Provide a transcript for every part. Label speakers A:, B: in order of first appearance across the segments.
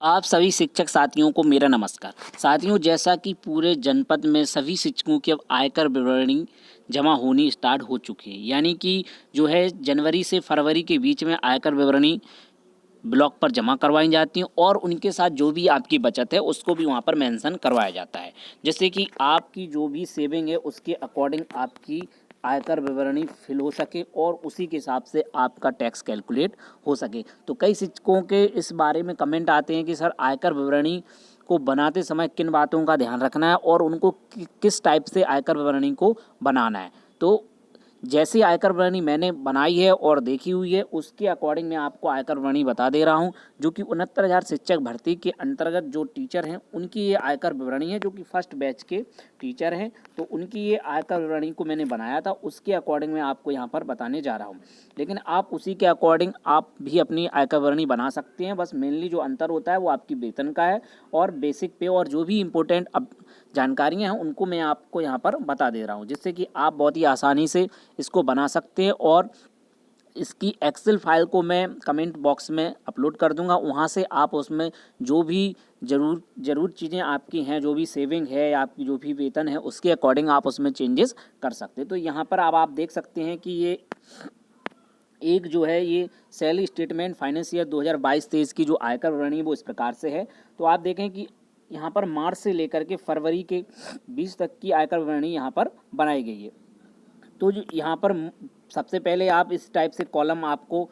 A: आप सभी शिक्षक साथियों को मेरा नमस्कार। साथियों, जैसा कि पूरे जनपद में सभी शिक्षकों की अब आयकर विवरणी जमा होनी स्टार्ट हो चुकी है, यानी कि जो है जनवरी से फरवरी के बीच में आयकर विवरणी ब्लॉक पर जमा करवाई जाती हैं और उनके साथ जो भी आपकी बचत है उसको भी वहाँ पर मेंशन करवाया जाता है। जैसे कि आपकी जो भी सेविंग है उसके अकॉर्डिंग आपकी आयकर विवरणी फिल हो सके और उसी के हिसाब से आपका टैक्स कैलकुलेट हो सके। तो कई शिक्षकों के इस बारे में कमेंट आते हैं कि सर, आयकर विवरणी को बनाते समय किन बातों का ध्यान रखना है और उनको किस टाइप से आयकर विवरणी को बनाना है। तो जैसी आयकर विवरणी मैंने बनाई है और देखी हुई है उसके अकॉर्डिंग मैं आपको आयकर विवरणी बता दे रहा हूं, जो कि 69,000 शिक्षक भर्ती के अंतर्गत जो टीचर हैं उनकी ये आयकर विवरणी है, जो कि फर्स्ट बैच के टीचर हैं। तो उनकी ये आयकर विवरणी को मैंने बनाया था, उसके अकॉर्डिंग मैं आपको यहाँ पर बताने जा रहा हूँ। लेकिन आप उसी के अकॉर्डिंग आप भी अपनी आयकर विवरणी बना सकते हैं। बस मेनली जो अंतर होता है वो आपकी वेतन का है और बेसिक पे और जो भी इम्पोर्टेंट अब जानकारियाँ हैं उनको मैं आपको यहाँ पर बता दे रहा हूँ, जिससे कि आप बहुत ही आसानी से इसको बना सकते हैं। और इसकी एक्सेल फाइल को मैं कमेंट बॉक्स में अपलोड कर दूंगा, वहाँ से आप उसमें जो भी ज़रूर चीज़ें आपकी हैं, जो भी सेविंग है या आपकी जो भी वेतन है उसके अकॉर्डिंग आप उसमें चेंजेस कर सकते हैं। तो यहाँ पर अब आप देख सकते हैं कि ये एक जो है ये सैलरी स्टेटमेंट फाइनेंस ईयर 2022-23 की जो आयकर विवरणी है वो इस प्रकार से है। तो आप देखें कि यहाँ पर मार्च से लेकर के फरवरी के 20 तक की आयकर विवरणी यहाँ पर बनाई गई है। तो जो यहाँ पर सबसे पहले आप इस टाइप से कॉलम आपको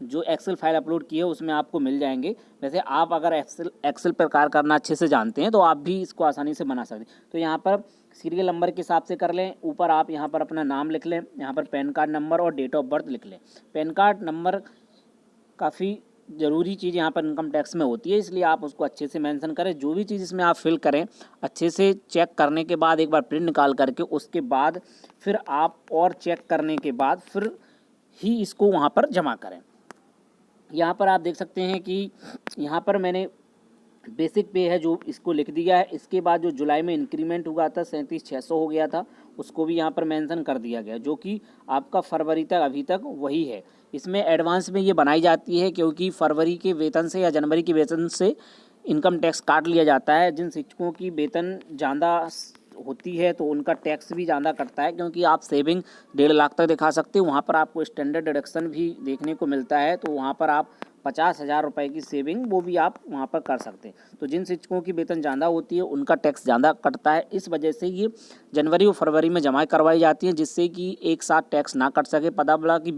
A: जो एक्सेल फाइल अपलोड की है उसमें आपको मिल जाएंगे। वैसे आप अगर एक्सेल प्रकार करना अच्छे से जानते हैं तो आप भी इसको आसानी से बना सकते हैं। तो यहाँ पर सीरियल नंबर के हिसाब से कर लें, ऊपर आप यहाँ पर अपना नाम लिख लें, यहाँ पर पैन कार्ड नंबर और डेट ऑफ बर्थ लिख लें। पैन कार्ड नंबर काफ़ी ज़रूरी चीज़ यहाँ पर इनकम टैक्स में होती है, इसलिए आप उसको अच्छे से मेंशन करें। जो भी चीज़ इसमें आप फिल करें अच्छे से चेक करने के बाद एक बार प्रिंट निकाल करके उसके बाद फिर आप और चेक करने के बाद फिर ही इसको वहाँ पर जमा करें। यहाँ पर आप देख सकते हैं कि यहाँ पर मैंने बेसिक पे है जो इसको लिख दिया है। इसके बाद जो जुलाई में इंक्रीमेंट हुआ था 37,600 हो गया था, उसको भी यहाँ पर मेंशन कर दिया गया, जो कि आपका फरवरी तक अभी तक वही है। इसमें एडवांस में ये बनाई जाती है क्योंकि फरवरी के वेतन से या जनवरी के वेतन से इनकम टैक्स काट लिया जाता है। जिन शिक्षकों की वेतन ज़्यादा होती है तो उनका टैक्स भी ज़्यादा कटता है, क्योंकि आप सेविंग 1.5 लाख तक दिखा सकते हो, वहाँ पर आपको स्टैंडर्ड डिडक्शन भी देखने को मिलता है। तो वहाँ पर आप 50,000 रुपये की सेविंग वो भी आप वहाँ पर कर सकते हैं। तो जिन शिक्षकों की वेतन ज़्यादा होती है उनका टैक्स ज़्यादा कटता है, इस वजह से ये जनवरी और फरवरी में जमा करवाई जाती हैं, जिससे कि एक साथ टैक्स ना कट सके। पता चला कि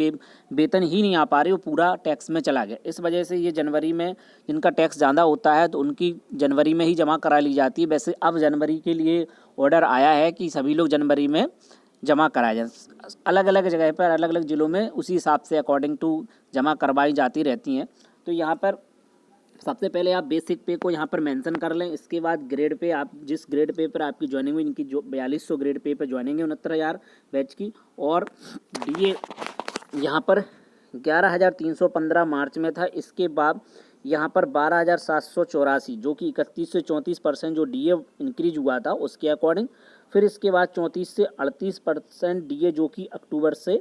A: वेतन ही नहीं आ पा रही, वो पूरा टैक्स में चला गया। इस वजह से ये जनवरी में जिनका टैक्स ज़्यादा होता है तो उनकी जनवरी में ही जमा करा ली जाती है। वैसे अब जनवरी के लिए ऑर्डर आया है कि सभी लोग जनवरी में जमा कराया जाए। अलग अलग जगह पर अलग अलग ज़िलों में उसी हिसाब से अकॉर्डिंग टू जमा करवाई जाती रहती हैं। तो यहाँ पर सबसे पहले आप बेसिक पे को यहाँ पर मेंशन कर लें। इसके बाद ग्रेड पे, आप जिस ग्रेड पे पर आपकी ज्वाइनिंग हुई, इनकी जो 4200 ग्रेड पे पर ज्वाइनिंग है 69,000 बैच की, और डीए यहाँ पर 11,315 मार्च में था। इसके बाद यहाँ पर 12,784, जो कि 31 से 34% जो डीए इंक्रीज हुआ था उसके अकॉर्डिंग। फिर इसके बाद 34 से 38% डीए जो कि अक्टूबर से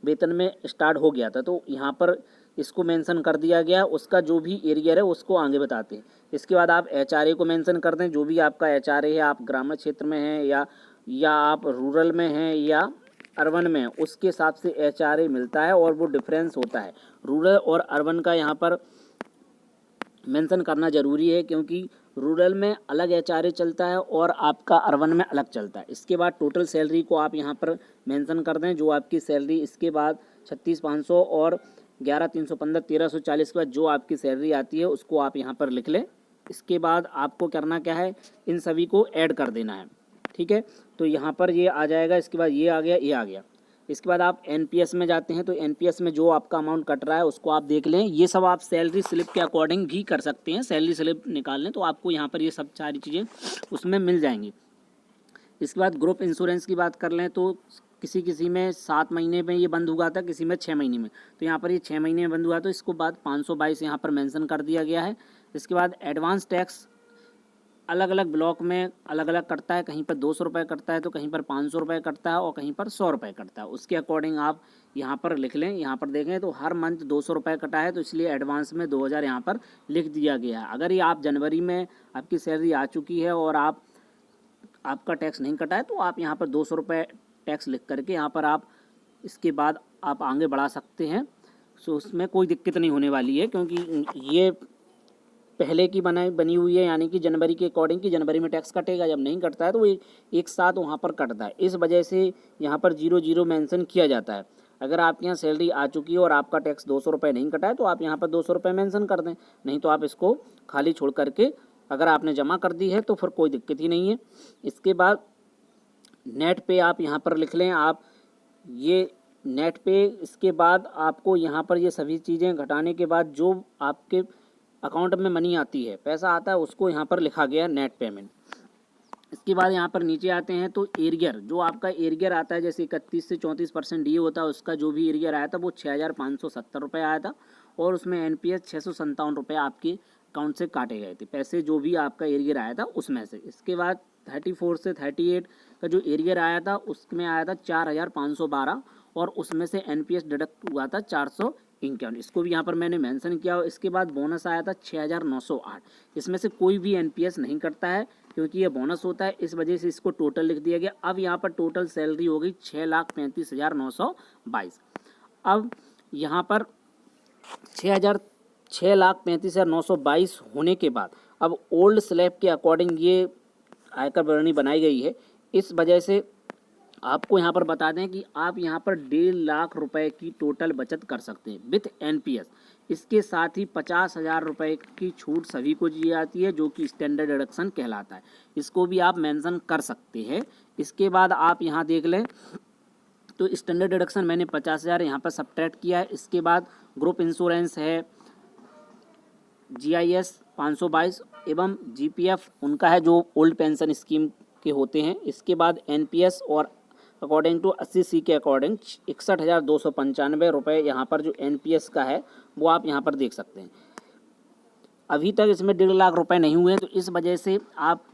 A: वेतन में स्टार्ट हो गया था, तो यहाँ पर इसको मेंशन कर दिया गया। उसका जो भी एरियर है उसको आगे बताते हैं। इसके बाद आप एचआरए को मेंशन कर दें, जो भी आपका एचआरए है, आप ग्रामीण क्षेत्र में हैं या आप रूरल में हैं या अर्बन में, उसके हिसाब से एचआरए मिलता है और वो डिफरेंस होता है। रूरल और अर्बन का यहाँ पर मेंशन करना ज़रूरी है, क्योंकि रूरल में अलग एचआरए चलता है और आपका अर्बन में अलग चलता है। इसके बाद टोटल सैलरी को आप यहाँ पर मेंशन कर दें, जो आपकी सैलरी, इसके बाद 36,500 और 11,315 1,340 के बाद जो आपकी सैलरी आती है उसको आप यहाँ पर लिख लें। इसके बाद आपको करना क्या है, इन सभी को ऐड कर देना है, ठीक है। तो यहाँ पर ये आ जाएगा, इसके बाद ये आ गया, ये आ गया। इसके बाद आप एनपीएस में जाते हैं, तो एनपीएस में जो आपका अमाउंट कट रहा है उसको आप देख लें। ये सब आप सैलरी स्लिप के अकॉर्डिंग भी कर सकते हैं, सैलरी स्लिप निकाल लें तो आपको यहाँ पर ये सब सारी चीज़ें उसमें मिल जाएंगी। इसके बाद ग्रुप इंश्योरेंस की बात कर लें तो किसी में 7 महीने में ये बंद हुआ था, किसी में 6 महीने में, तो यहाँ पर ये 6 महीने में बंद हुआ, तो इसको बाद 522 यहाँ पर मेंशन कर दिया गया है। इसके बाद एडवांस टैक्स अलग अलग ब्लॉक में अलग अलग कटता है, कहीं पर 200 रुपये कटता है तो कहीं पर 500 रुपये कटता है और कहीं पर 100 रुपये कटता है। उसके अकॉर्डिंग आप यहाँ पर लिख लें। यहाँ पर देखें तो हर मंथ 200 रुपये कटा है, तो इसलिए एडवांस में 2000 यहाँ पर लिख दिया गया है। अगर ये आप जनवरी में आपकी सैलरी आ चुकी है और आपका टैक्स नहीं कटा है तो आप यहाँ पर 200 रुपये टैक्स लिख करके यहाँ पर आप इसके बाद आप आगे बढ़ा सकते हैं। सो उसमें कोई दिक्कत नहीं होने वाली है, क्योंकि ये पहले की बनी हुई है, यानी कि जनवरी के अकॉर्डिंग कि जनवरी में टैक्स कटेगा। जब नहीं कटता है तो वो एक साथ वहाँ पर कटता है। इस वजह से यहाँ पर 00 मेंशन किया जाता है। अगर आपके यहाँ सैलरी आ चुकी है और आपका टैक्स 200 रुपये नहीं कटा है तो आप यहाँ पर 200 रुपये मेंशन कर दें, नहीं तो आप इसको खाली छोड़ करके अगर आपने जमा कर दी है तो फिर कोई दिक्कत ही नहीं है। इसके बाद नेट पे आप यहाँ पर लिख लें, आप ये नेट पे। इसके बाद आपको यहाँ पर ये सभी चीज़ें घटाने के बाद जो आपके अकाउंट में मनी आती है, पैसा आता है, उसको यहाँ पर लिखा गया है नेट पेमेंट। इसके बाद यहाँ पर नीचे आते हैं तो एरियर, जो आपका एरियर आता है, जैसे 31 से 34% डी होता है, उसका जो भी एरियर आया था वो 6570 रुपये आया था और उसमें NPS 657 रुपये आपके अकाउंट से काटे गए थे पैसे, जो भी आपका एरियर आया था उसमें से। इसके बाद 34 से 38 का जो एरियर आया था उसमें आया था 4512 और उसमें से NPS डिडक्ट हुआ था 451, इसको भी यहाँ पर मैंने मेंशन किया। इसके बाद बोनस आया था 6908, इसमें से कोई भी NPS नहीं कटता है क्योंकि ये बोनस होता है, इस वजह से इसको टोटल लिख दिया गया। अब यहाँ पर टोटल सैलरी हो गई 6,35,922। अब यहाँ पर 6,35,922 होने के बाद अब ओल्ड स्लैब के अकॉर्डिंग ये आयकर विवरणी बनाई गई है। इस वजह से आपको यहाँ पर बता दें कि आप यहाँ पर 1.5 लाख रुपए की टोटल बचत कर सकते हैं विथ NPS। इसके साथ ही 50,000 रुपये की छूट सभी को दी जाती है, जो कि स्टैंडर्ड डिडक्शन कहलाता है, इसको भी आप मेंशन कर सकते हैं। इसके बाद आप यहाँ देख लें तो स्टैंडर्ड डिडक्शन मैंने 50,000 यहाँ पर सब्ट्रैक्ट किया है। इसके बाद ग्रुप इंश्योरेंस है, GIS 522 एवं GPF उनका है जो ओल्ड पेंशन स्कीम के होते हैं। इसके बाद NPS और अकॉर्डिंग टू 80C के अकॉर्डिंग 61,295 रुपये यहाँ पर जो NPS का है वो आप यहाँ पर देख सकते हैं। अभी तक इसमें 1.5 लाख रुपए नहीं हुए, तो इस वजह से आप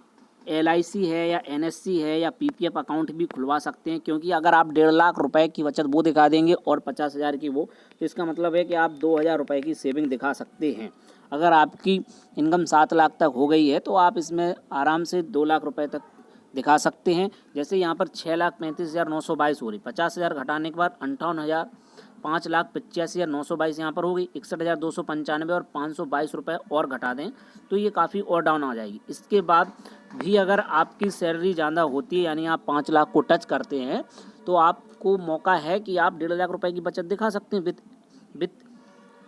A: LIC है या NSC है या PPF अकाउंट भी खुलवा सकते हैं, क्योंकि अगर आप 1.5 लाख रुपए की बचत वो दिखा देंगे और 50,000 की वो, तो इसका मतलब है कि आप 2,000 रुपये की सेविंग दिखा सकते हैं। अगर आपकी इनकम 7 लाख तक हो गई है तो आप इसमें आराम से 2 लाख रुपए तक दिखा सकते हैं। जैसे यहाँ पर 6,35,922 हो रही, 50,000 घटाने के बाद 58,000, 5,85,922 यहाँ पर हो गई, 61,295 और 522 रुपये और घटा दें तो ये काफ़ी और डाउन आ जाएगी। इसके बाद भी अगर आपकी सैलरी ज़्यादा होती है, यानी आप 5 लाख को टच करते हैं, तो आपको मौका है कि आप 1.5 लाख रुपए की बचत दिखा सकते हैं विथ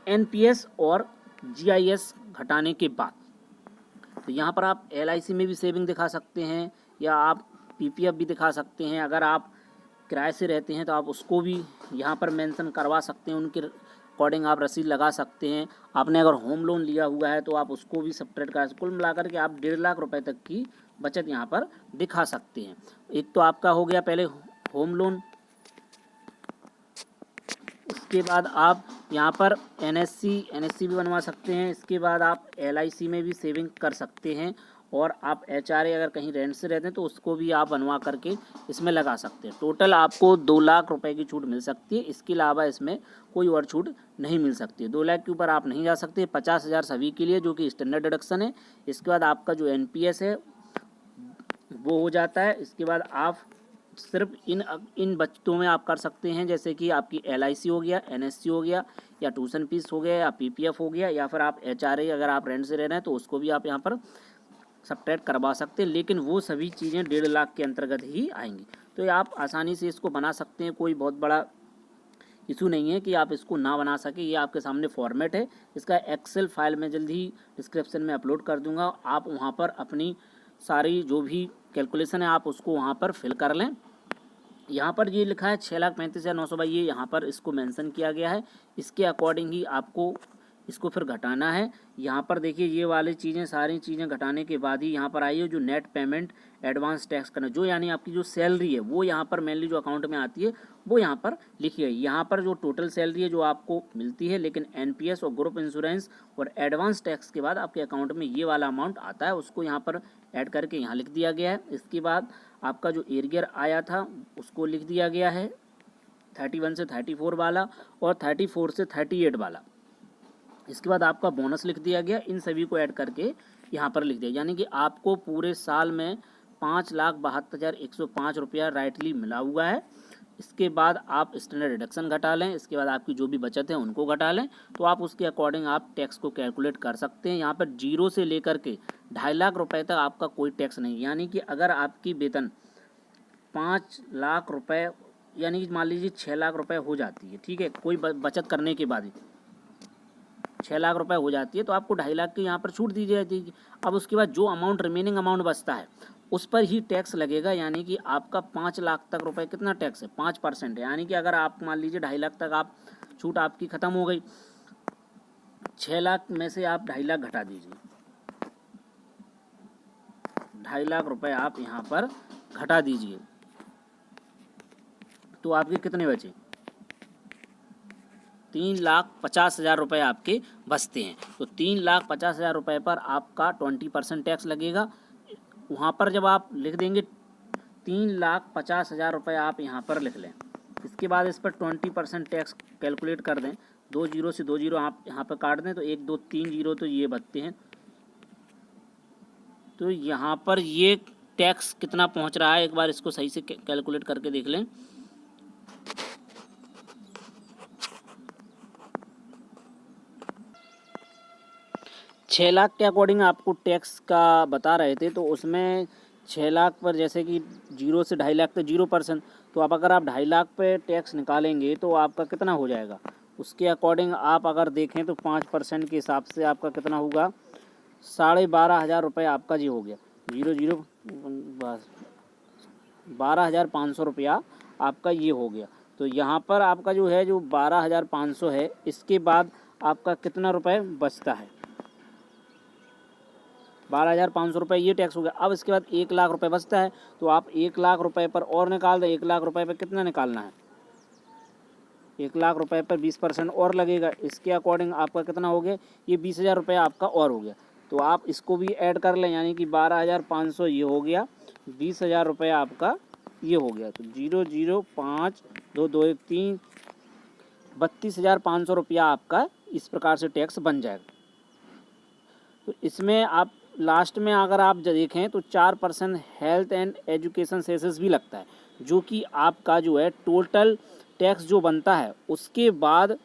A: NPS और GIS घटाने के बाद। तो यहाँ पर आप LIC में भी सेविंग दिखा सकते हैं या आप PPF भी दिखा सकते हैं। अगर आप किराए से रहते हैं तो आप उसको भी यहाँ पर मेंशन करवा सकते हैं, उनके अकॉर्डिंग आप रसीद लगा सकते हैं। आपने अगर होम लोन लिया हुआ है तो आप उसको भी सब्ट्रैक्ट कर, कुल मिलाकर के आप 1.5 लाख रुपए तक की बचत यहाँ पर दिखा सकते हैं। एक तो आपका हो गया पहले होम लोन, इसके बाद आप यहाँ पर NSC भी बनवा सकते हैं। इसके बाद आप LIC में भी सेविंग कर सकते हैं और आप HRA अगर कहीं रेंट से रहते हैं तो उसको भी आप बनवा करके इसमें लगा सकते हैं। टोटल आपको 2 लाख रुपए की छूट मिल सकती है, इसके अलावा इसमें कोई और छूट नहीं मिल सकती है। 2 लाख के ऊपर आप नहीं जा सकते। 50,000 सभी के लिए जो कि स्टैंडर्ड डिडक्शन है। इसके बाद आपका जो NPS है वो हो जाता है। इसके बाद आप सिर्फ इन बचतों में आप कर सकते हैं, जैसे कि आपकी LIC हो गया, NSC हो गया, या ट्यूशन फीस हो गया, या PPF हो गया, या फिर आप HRA अगर आप रेंट से रह रहे हैं तो उसको भी आप यहाँ पर सब्ट्रैक्ट करवा सकते हैं। लेकिन वो सभी चीज़ें 1.5 लाख के अंतर्गत ही आएंगी। तो आप आसानी से इसको बना सकते हैं, कोई बहुत बड़ा इशू नहीं है कि आप इसको ना बना सके। ये आपके सामने फॉर्मेट है, इसका एक्सेल फाइल में जल्द ही डिस्क्रिप्शन में अपलोड कर दूंगा। आप वहाँ पर अपनी सारी जो भी कैलकुलेशन है आप उसको वहाँ पर फिल कर लें। यहाँ पर ये लिखा है 6,35,922, ये यहाँ पर इसको मेंशन किया गया है। इसके अकॉर्डिंग ही आपको इसको फिर घटाना है। यहाँ पर देखिए ये वाली चीज़ें, सारी चीज़ें घटाने के बाद ही यहाँ पर आई है जो नेट पेमेंट एडवांस टैक्स करना, जो यानी आपकी जो सैलरी है वो यहाँ पर मेनली जो अकाउंट में आती है वो यहाँ पर लिखी है। यहाँ पर जो टोटल सैलरी है जो आपको मिलती है, लेकिन एनपीएस और ग्रुप इंश्योरेंस और एडवांस टैक्स के बाद आपके अकाउंट में ये वाला अमाउंट आता है, उसको यहाँ पर ऐड करके यहाँ लिख दिया गया है। इसके बाद आपका जो एरियर आया था उसको लिख दिया गया है 31 से 34 वाला और 34 से 38 वाला। इसके बाद आपका बोनस लिख दिया गया, इन सभी को ऐड करके यहाँ पर लिख दिया, यानी कि आपको पूरे साल में 5,72,105 रुपया राइटली मिला हुआ है। इसके बाद आप स्टैंडर्ड डिडक्शन घटा लें, इसके बाद आपकी जो भी बचत है उनको घटा लें, तो आप उसके अकॉर्डिंग आप टैक्स को कैलकुलेट कर सकते हैं। यहाँ पर 0 से लेकर के 2.5 लाख रुपए तक आपका कोई टैक्स नहीं, यानी कि अगर आपकी वेतन 5 लाख रुपए यानी कि मान लीजिए 6 लाख रुपए हो जाती है, ठीक है, कोई बचत करने के बाद ही 6 लाख रुपए हो जाती है, तो आपको 2.5 लाख की यहाँ पर छूट दी जाती है। अब उसके बाद जो अमाउंट रिमेनिंग अमाउंट बचता है उस पर ही टैक्स लगेगा, यानी कि आपका 5 लाख तक रुपए कितना टैक्स है, 5% है। यानी कि अगर आप मान लीजिए 2.5 लाख तक आप छूट आपकी ख़त्म हो गई, 6 लाख में से आप 2.5 लाख घटा दीजिए, 2.5 लाख रुपए आप यहाँ पर घटा दीजिए, तो आपके कितने बचे, 3,50,000 रुपये आपके बचते हैं। तो 3,50,000 रुपये पर आपका 20% टैक्स लगेगा। वहाँ पर जब आप लिख देंगे 3,50,000 रुपये आप यहाँ पर लिख लें, इसके बाद इस पर 20% टैक्स कैलकुलेट कर दें, 2 जीरो से 2 जीरो आप यहाँ पर काट दें तो 1 2 3 जीरो तो ये बचते हैं। तो यहाँ पर ये टैक्स कितना पहुँच रहा है, एक बार इसको सही से कैलकुलेट करके देख लें। छः लाख के अकॉर्डिंग आपको टैक्स का बता रहे थे, तो उसमें 6 लाख पर जैसे कि 0 से 2.5 लाख तक 0%, तो अब अगर आप 2.5 लाख पे टैक्स निकालेंगे तो आपका कितना हो जाएगा, उसके अकॉर्डिंग आप अगर देखें तो 5% के हिसाब से आपका कितना होगा, 12,500 रुपये आपका जी हो गया, 12,500 रुपया आपका ये हो गया। तो यहाँ पर आपका जो है जो 12,500 है, इसके बाद आपका कितना रुपये बचता है, 12,500 रुपये ये टैक्स हो गया। अब इसके बाद 1 लाख रुपए बचता है, तो आप 1 लाख रुपए पर और निकाल दें। 1 लाख रुपए पर कितना निकालना है, 1 लाख रुपए पर 20% और लगेगा, इसके अकॉर्डिंग आपका कितना हो गया, ये 20,000 रुपये आपका और हो गया। तो आप इसको भी ऐड कर लें, यानी कि 12,500 ये हो गया, 20,000 रुपये आपका ये हो गया। तो 0 0 5 2 2 1 3 32,500 रुपया आपका इस प्रकार से टैक्स बन जाएगा। तो इसमें आप लास्ट में अगर आप देखें तो 4% हेल्थ एंड एजुकेशन सेसेस भी लगता है, जो कि आपका जो है टोटल टैक्स जो बनता है उसके बाद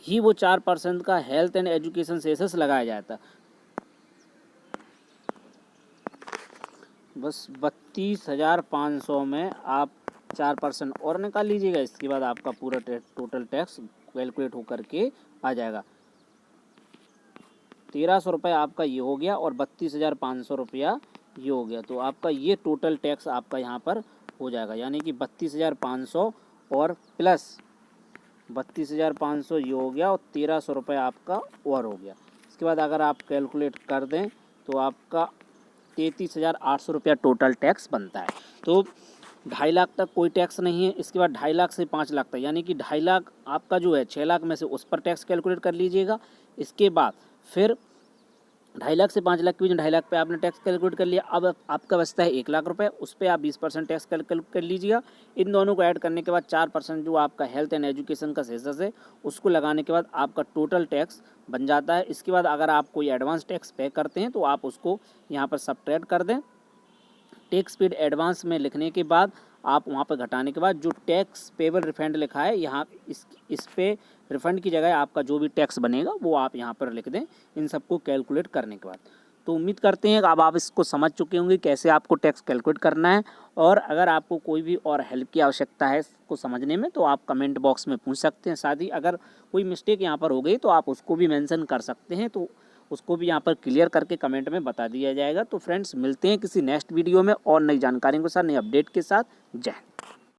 A: ही वो 4% का हेल्थ एंड एजुकेशन सेसेस लगाया जाता है। बस 32,500 में आप 4% और निकाल लीजिएगा, इसके बाद आपका पूरा टोटल टैक्स कैलकुलेट होकर के आ जाएगा। 1,300 रुपये आपका ये हो गया और 32,500 रुपया ये हो गया। तो आपका ये टोटल टैक्स आपका यहाँ पर हो जाएगा, यानी कि 32,500 और प्लस 32,500 ये हो गया और 1,300 रुपये आपका और हो गया। इसके बाद अगर आप कैलकुलेट कर दें तो आपका 33,800 रुपया टोटल टैक्स बनता है। तो 2.5 लाख तक कोई टैक्स नहीं है, इसके बाद 2.5 लाख से 5 लाख तक, यानी कि 2.5 लाख आपका जो है 6 लाख में से उस पर टैक्स कैलकुलेट कर लीजिएगा। इसके बाद फिर 2.5 लाख से 5 लाख के बीच 2.5 लाख पे आपने टैक्स कैलकुलेट कर लिया। अब आपका बचता है 1 लाख रुपए, उस पर आप 20% टैक्स कैलकुलेट कर लीजिएगा। इन दोनों को ऐड करने के बाद 4% जो आपका हेल्थ एंड एजुकेशन का सेसेस है उसको लगाने के बाद आपका टोटल टैक्स बन जाता है। इसके बाद अगर आप कोई एडवांस टैक्स पे करते हैं तो आप उसको यहाँ पर सबट्रैक्ट कर दें। टैक्स पेड एडवांस में लिखने के बाद आप वहाँ पर घटाने के बाद जो टैक्स पेबल रिफंड लिखा है यहाँ इस पे रिफंड की जगह आपका जो भी टैक्स बनेगा वो आप यहाँ पर लिख दें, इन सबको कैलकुलेट करने के बाद। तो उम्मीद करते हैं कि अब आप इसको समझ चुके होंगे कैसे आपको टैक्स कैलकुलेट करना है। और अगर आपको कोई भी और हेल्प की आवश्यकता है इसको समझने में तो आप कमेंट बॉक्स में पूछ सकते हैं। साथ ही अगर कोई मिस्टेक यहाँ पर हो गई तो आप उसको भी मेंशन कर सकते हैं, तो उसको भी यहाँ पर क्लियर करके कमेंट में बता दिया जाएगा। तो फ्रेंड्स मिलते हैं किसी नेक्स्ट वीडियो में और नई जानकारियों के साथ, नई अपडेट के साथ। जय हिंद।